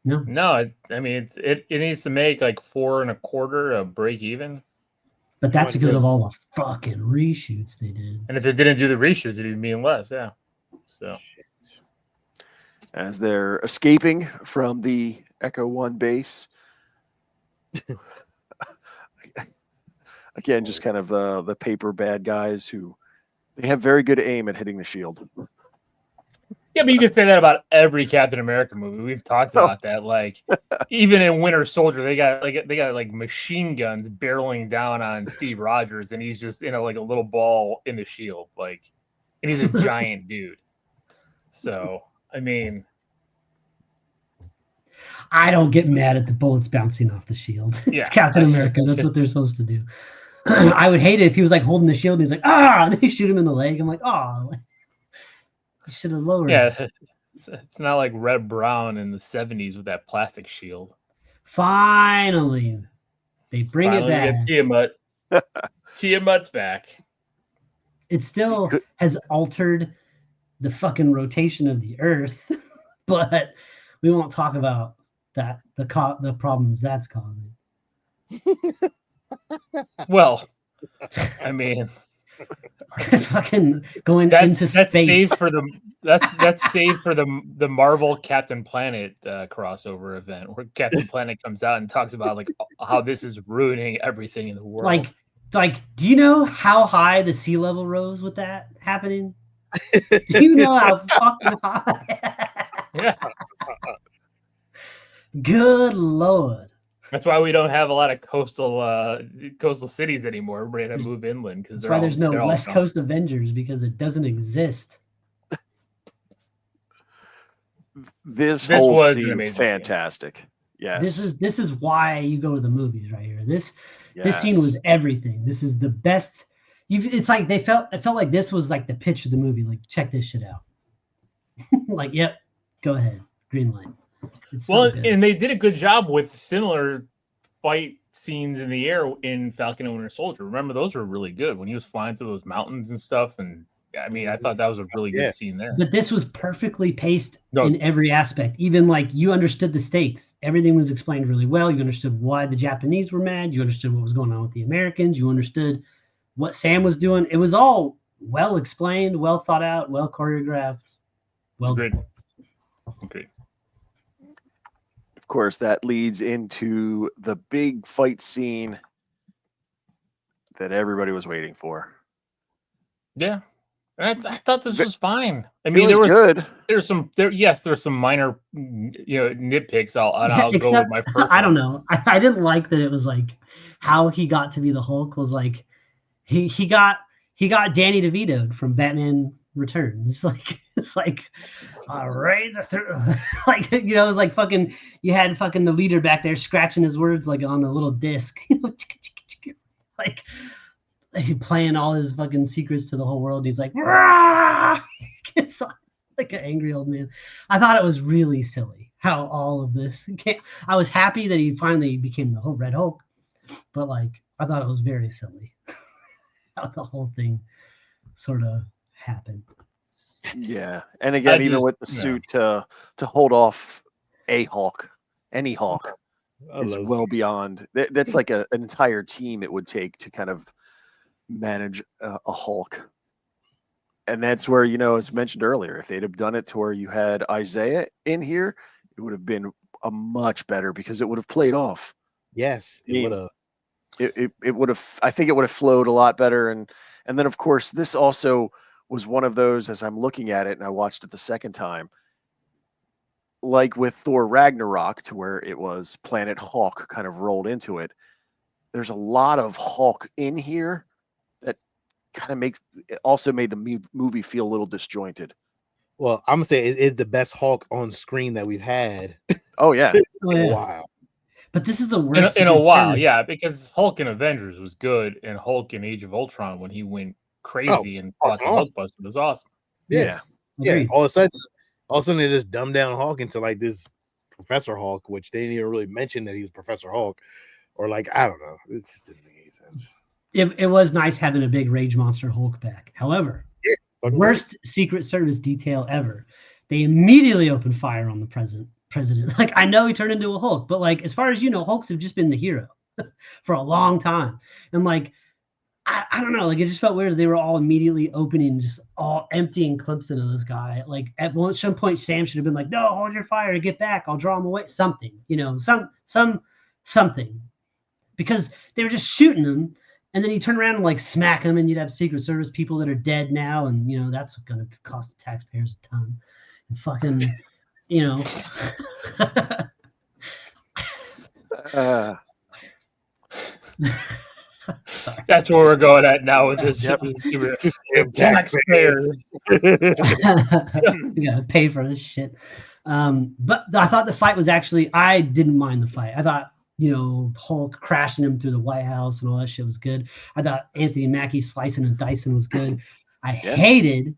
S2: No. I mean, it needs to make like 4.25 to break even.
S3: But that's because of all the fucking reshoots they did.
S2: And if they didn't do the reshoots, it'd be less. Yeah. So
S4: as they're escaping from the Echo One base, again, just kind of the paper bad guys who they have very good aim at hitting the shield.
S2: Yeah, but you can say that about every Captain America movie. We've talked about that. Like, even in Winter Soldier, they got machine guns barreling down on Steve Rogers, and he's just in a little ball in the shield, and he's a giant dude. So, I mean,
S3: I don't get mad at the bullets bouncing off the shield. It's Captain America. That's what they're supposed to do. I would hate it if he was like holding the shield and he's like, and they shoot him in the leg. I'm like, I should have lowered it.
S2: Yeah, it's not like Red Brown in the 70s with that plastic shield.
S3: Finally, they bring it back.
S2: Tiamat's back.
S3: It still has altered the fucking rotation of the Earth, but we won't talk about that. The problems that's causing.
S2: Well, I mean,
S3: it's fucking going into space.
S2: That's saved for the Marvel Captain Planet crossover event where Captain Planet comes out and talks about how this is ruining everything in the world.
S3: Like, do you know how high the sea level rose with that happening? Do you know how fucking high?
S2: Yeah.
S3: Good Lord.
S2: That's why we don't have a lot of coastal cities anymore. We're going to move inland because
S3: that's why there's no West Coast Avengers, because it doesn't exist.
S4: This whole scene is fantastic. Yes.
S3: This is why you go to the movies right here. This scene was everything. This is the best. It's like it felt like this was like the pitch of the movie. Like, check this shit out. Like, yep, go ahead, green light. It's so good.
S2: And they did a good job with similar fight scenes in the air in Falcon and Winter Soldier. Remember, those were really good when he was flying through those mountains and stuff. And I mean, I thought that was a really good scene there.
S3: But this was perfectly paced in every aspect. Even like you understood the stakes. Everything was explained really well. You understood why the Japanese were mad. You understood what was going on with the Americans. You understood what Sam was doing. It was all well explained, well thought out, well choreographed. Well,
S2: Agreed.
S4: Of course, that leads into the big fight scene that everybody was waiting for.
S2: Yeah. I thought this was fine. I mean,
S4: it was good.
S2: There's some minor, nitpicks. I'll go with my first.
S3: I don't know. I didn't like that. It was like how he got to be the Hulk was like he got Danny DeVito'd from Batman Returns. It's like all right, like it was like fucking. You had fucking the leader back there scratching his words like on a little disc, like. Playing all his fucking secrets to the whole world. He's like, it's like an angry old man. I thought it was really silly how all of this came. I was happy that he finally became the whole Red Hulk, but like I thought it was very silly how the whole thing sort of happened.
S4: Yeah, and again, even with the suit to hold off a Hulk, any Hulk, is well beyond. That's like an entire team it would take to kind of manage a Hulk. And that's where, as mentioned earlier, if they'd have done it to where you had Isaiah in here, it would have been a much better because it would have played off.
S1: Yes, it would have.
S4: It would have. I think it would have flowed a lot better. And then, of course, this also was one of those, as I'm looking at it and I watched it the second time, like with Thor Ragnarok, to where it was Planet Hulk kind of rolled into it. There's a lot of Hulk in here that kind of also made the movie feel a little disjointed.
S1: Well, I'm gonna say it is the best Hulk on screen that we've had.
S4: Oh yeah,
S1: in a while.
S3: But this is the worst
S2: in a while, yeah, because Hulk in Avengers was good, and Hulk in Age of Ultron when he went crazy and fought the Hulkbuster was awesome.
S1: Yeah. All of a sudden they just dumbed down Hulk into like this Professor Hulk, which they didn't even really mention that he was Professor Hulk, or like I don't know. It just didn't make any sense.
S3: It was nice having a big rage monster Hulk back. However, worst Secret Service detail ever. They immediately opened fire on the president. Like, I know he turned into a Hulk, but like as far as you know, Hulks have just been the hero for a long time. And like I don't know, like it just felt weird that they were all immediately opening, just all emptying clips into this guy. Like at some point, Sam should have been like, "No, hold your fire, get back. I'll draw him away." Something, something, because they were just shooting him, and then you turn around and like smack him, and you'd have Secret Service people that are dead now, and that's going to cost the taxpayers a ton. And fucking,
S2: That's where we're going at now with this. Taxpayers.
S3: You gotta pay for this shit. But I thought the fight was I didn't mind the fight. I thought, Hulk crashing him through the White House and all that shit was good. I thought Anthony Mackie slicing and dicing was good. I hated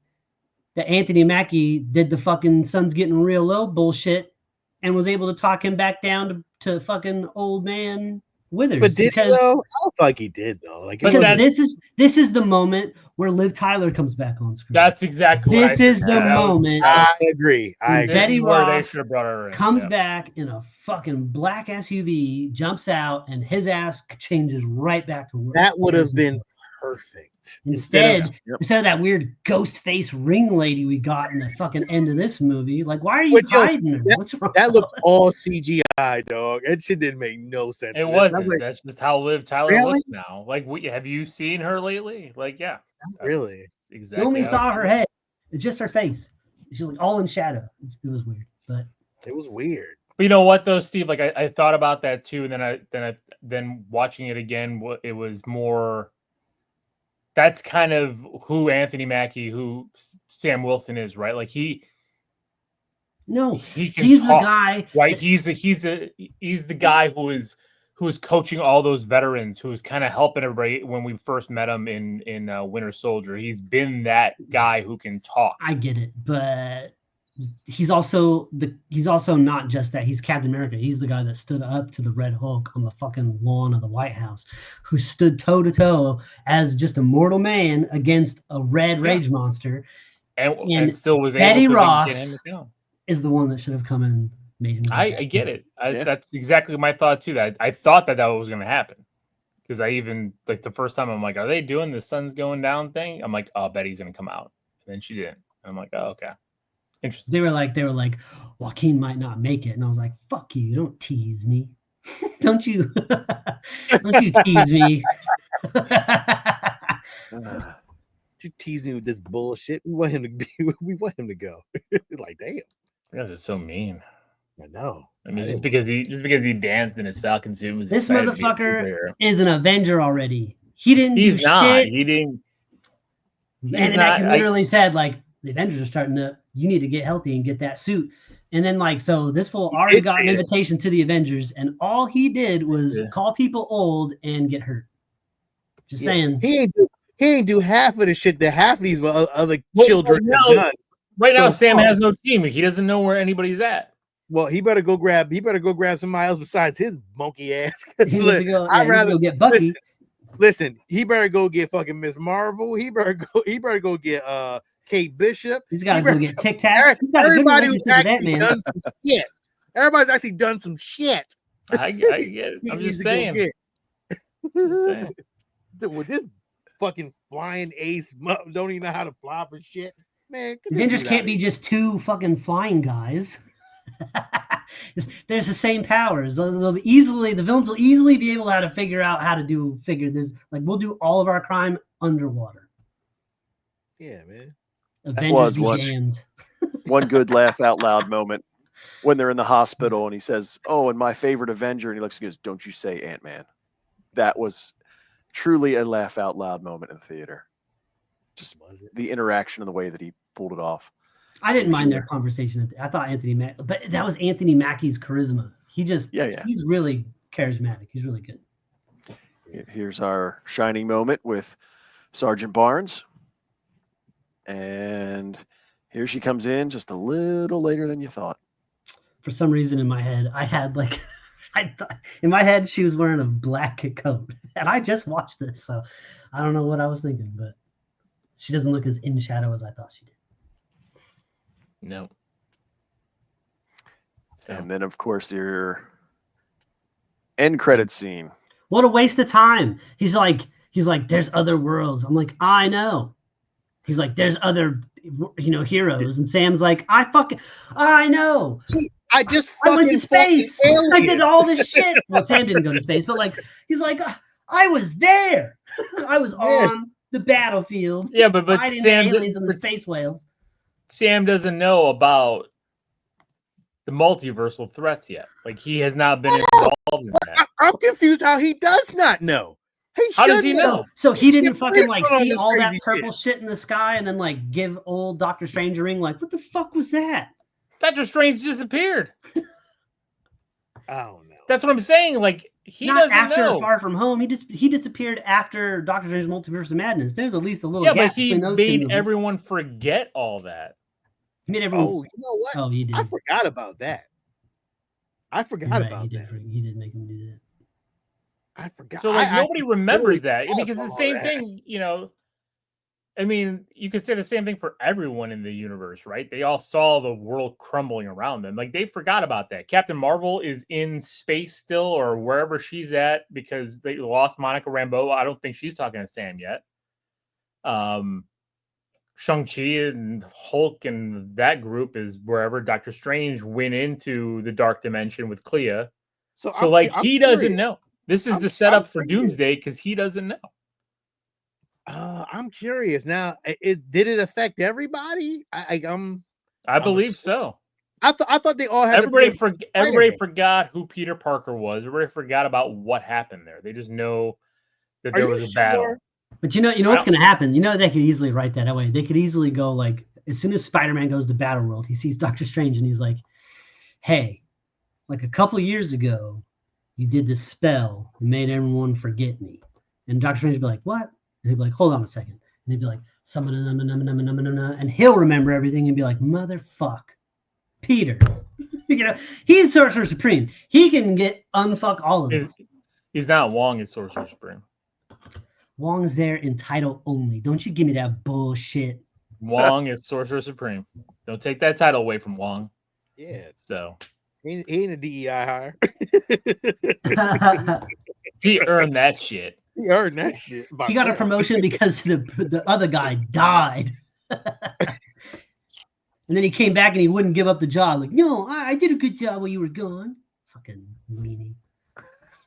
S3: that Anthony Mackie did the fucking sun's getting real low bullshit and was able to talk him back down to fucking old man Withers.
S1: But did he though? I don't feel like he did though. Like
S3: because this is the moment where Liv Tyler comes back on screen.
S2: That's exactly
S3: this is the moment.
S1: I agree.
S3: Betty Ross
S2: they brought her in.
S3: comes back in a fucking black SUV, jumps out, and his ass changes right back to work.
S1: That would have been perfect.
S3: Instead of that weird ghost face ring lady we got in the fucking end of this movie, like, why are you hiding her? What's wrong?
S1: That looked all CGI, dog. That shit didn't make no sense.
S2: It wasn't. Like, that's just how Liv Tyler looks now. Like, have you seen her lately? Like, yeah,
S1: really.
S3: Exactly. You only saw her head. It's just her face. She's like all in shadow. It was weird, but
S1: it was weird.
S2: But you know what, though, Steve? Like, I thought about that too, and then watching it again, it was more. That's kind of who Anthony Mackie, who Sam Wilson is, right? Like he can
S3: he's
S2: talk,
S3: the guy,
S2: right? He's the guy who is who's coaching all those veterans, who's kind of helping everybody when we first met him in Winter Soldier. He's been that guy who can talk.
S3: I get it, but he's also not just that. He's Captain America. He's the guy that stood up to the Red Hulk on the fucking lawn of the White House, who stood toe to toe as just a mortal man against a red rage monster,
S2: and still was
S3: Betty
S2: able to
S3: Ross
S2: get him to go.
S3: Is the one that should have come and made him.
S2: I get it. That's exactly my thought too. That I thought that was going to happen, because I even like the first time I'm like, are they doing the sun's going down thing? I'm like, oh, Betty's going to come out, and then she didn't. And I'm like, oh, okay, interesting.
S3: They were like, Joaquin might not make it, and I was like, fuck you, don't tease me, don't you tease me.
S1: You tease me with this bullshit. We want him to go. Like, damn.
S2: You guys are so mean.
S1: I know.
S2: I mean, just because he danced in his Falcon suit, was
S3: this motherfucker is an Avenger already. He's not.
S2: Shit.
S3: He didn't. And I literally said, like, the Avengers are starting to. You need to get healthy and get that suit. And then, like, so this fool already got an invitation to the Avengers, and all he did was call people old and get hurt. Just saying.
S1: He ain't do half of the shit that half of these other children have done.
S2: Right now, Sam has no team. He doesn't know where anybody's at.
S1: Well, he better go grab somebody else besides his monkey ass.
S3: I'd rather go get Bucky.
S1: Listen, he better go get fucking Miss Marvel. He better go get Kate Bishop.
S3: He's got to go get Tic Tac.
S1: Everybody who's actually done some shit. Everybody's actually done some shit.
S2: I get it. I'm just saying.
S1: With this fucking flying ace don't even know how to fly for shit. Man,
S3: Avengers can't be just two fucking flying guys. There's the same powers. The villains will easily be able to figure out how to figure this. Like, we'll do all of our crime underwater.
S1: Yeah, man.
S3: Avengers be damned.
S4: One good laugh out loud moment when they're in the hospital and he says, "Oh, and my favorite Avenger," and he looks and goes, "Don't you say Ant-Man." That was truly a laugh out loud moment in the theater. Just the interaction and the way that he pulled it off.
S3: I didn't mind their conversation. I thought but that was Anthony Mackie's charisma. He just, he's really charismatic. He's really good.
S4: Here's our shining moment with Sergeant Barnes. And here she comes in just a little later than you thought.
S3: For some reason in my head, I had like, in my head, she was wearing a black coat. And I just watched this, so I don't know what I was thinking, but she doesn't look as in shadow as I thought she did.
S2: No.
S4: And then, of course, your end credit scene.
S3: What a waste of time. He's like, there's other worlds. I'm like, I know. He's like, there's other, heroes. And Sam's like, I know.
S1: I went
S3: to space. I did all this shit. Well, Sam didn't go to space, but like, he's like, I was there. I was on the battlefield.
S2: Yeah, but
S3: Sam aliens and the space whales.
S2: Sam doesn't know about the multiversal threats yet. Like, he has not been involved in that.
S1: I'm confused how he does not know.
S2: How does he know?
S3: So he didn't fucking like see all that purple shit in the sky and then like give old Doctor Strange a ring. Like, what the fuck was that?
S2: Doctor Strange disappeared.
S1: I don't know.
S2: That's what I'm saying. Like, he
S3: Not
S2: doesn't
S3: after
S2: know.
S3: Far From Home. He disappeared after Doctor Strange Multiverse of Madness. There's at least a little
S2: gap
S3: but
S2: he
S3: between those
S2: made everyone forget all that.
S3: He made everyone.
S1: Oh, you know what?
S3: Oh, he did.
S1: I forgot about that. He did
S3: make him do that.
S1: I forgot.
S2: So like nobody remembers that because it's the same thing, I mean, you could say the same thing for everyone in the universe, right? They all saw the world crumbling around them. Like, they forgot about that. Captain Marvel is in space still or wherever she's at because they lost Monica Rambeau. I don't think she's talking to Sam yet. Shang-Chi and Hulk and that group is wherever Doctor Strange went into the dark dimension with Clea. So he doesn't know. This is the setup for Doomsday because he doesn't know.
S1: I'm curious now. Did it affect everybody? I
S2: believe so.
S1: I thought they all had.
S2: Everybody forgot who Peter Parker was. Everybody forgot about what happened there. They just know that there was a battle.
S3: But you know what's going to happen. They could easily write that away. They could easily go like, as soon as Spider-Man goes to Battleworld, he sees Doctor Strange and he's like, "Hey, like a couple years ago, you did this spell and made everyone forget me. And Doctor Strange would be like, what? And he'd be like, hold on a second. And he'd be like, and he'll remember everything and be like, motherfuck, Peter. He's Sorcerer Supreme. He can get unfuck all of this.
S2: He's not Wong as Sorcerer Supreme.
S3: Wong's there in title only. Don't you give me that bullshit.
S2: Wong is Sorcerer Supreme. Don't take that title away from Wong.
S1: Yeah.
S2: So
S1: he ain't a DEI hire.
S2: He earned that shit.
S1: He earned that shit.
S3: He got a promotion because the other guy died. And then he came back and he wouldn't give up the job. Like, no, I did a good job while you were gone. Fucking weenie.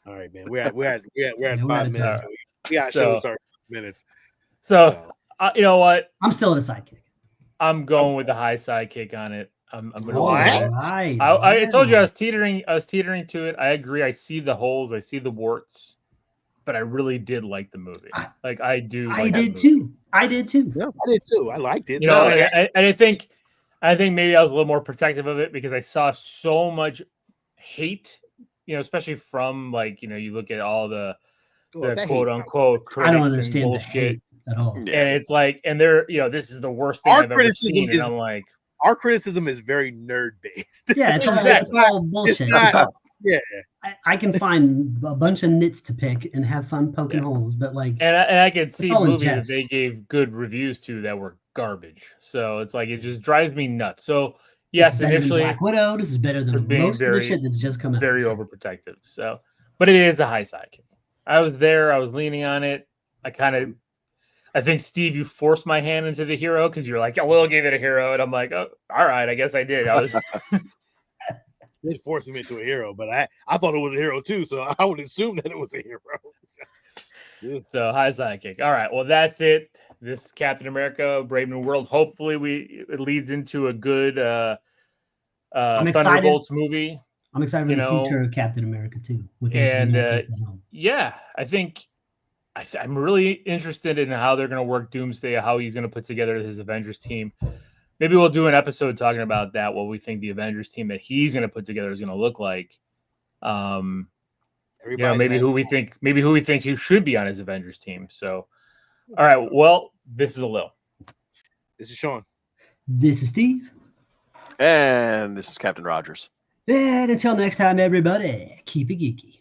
S1: All right, man. We're at 5 minutes.
S2: Right.
S1: We got shows start 5 minutes.
S2: So you know what?
S3: I'm still at a sidekick.
S2: I'm going with the high sidekick on it. I'm gonna.
S3: Right.
S2: I told you I was teetering to it. I agree. I see the holes. I see the warts. But I really did like the movie. I do.
S3: I did too.
S1: Yeah, I did too. I liked it.
S2: You know, and I think maybe I was a little more protective of it because I saw so much hate. You know, especially from you look at all the quote unquote critics.
S3: I don't understand
S2: and bullshit
S3: the hate at all.
S2: And it's like, and they're this is the worst thing I've ever seen. And I'm like,
S1: our criticism is very nerd based.
S3: Yeah, it's all bullshit.
S1: It's not, yeah.
S3: I can find a bunch of nits to pick and have fun poking holes, but and
S2: I could see movies that they gave good reviews to that were garbage. So it's like it just drives me nuts. So yes, initially
S3: Black Widow. This is better than most of the shit that's just come out.
S2: Very overprotective. So, but it is a high sidekick. I was there. I was leaning on it. I think Steve, you forced my hand into the hero because you're like, I will give it a hero, and I'm like, oh, all right, I guess I did. I was.
S1: They forced him into a hero, but I thought it was a hero too, so I would assume that it was a hero.
S2: So high sidekick. All right, well that's it. This Captain America: Brave New World. Hopefully, it leads into a good Thunderbolts movie.
S3: I'm excited for the future of Captain America too.
S2: Yeah, I think I'm really interested in how they're going to work Doomsday, how he's going to put together his Avengers team. Maybe we'll do an episode talking about that, what we think the Avengers team that he's going to put together is going to look like. Maybe who we think he should be on his Avengers team. So, all right. Well, this is Lil.
S1: This is Sean.
S3: This is Steve.
S4: And this is Captain Rogers.
S3: And until next time, everybody, keep it geeky.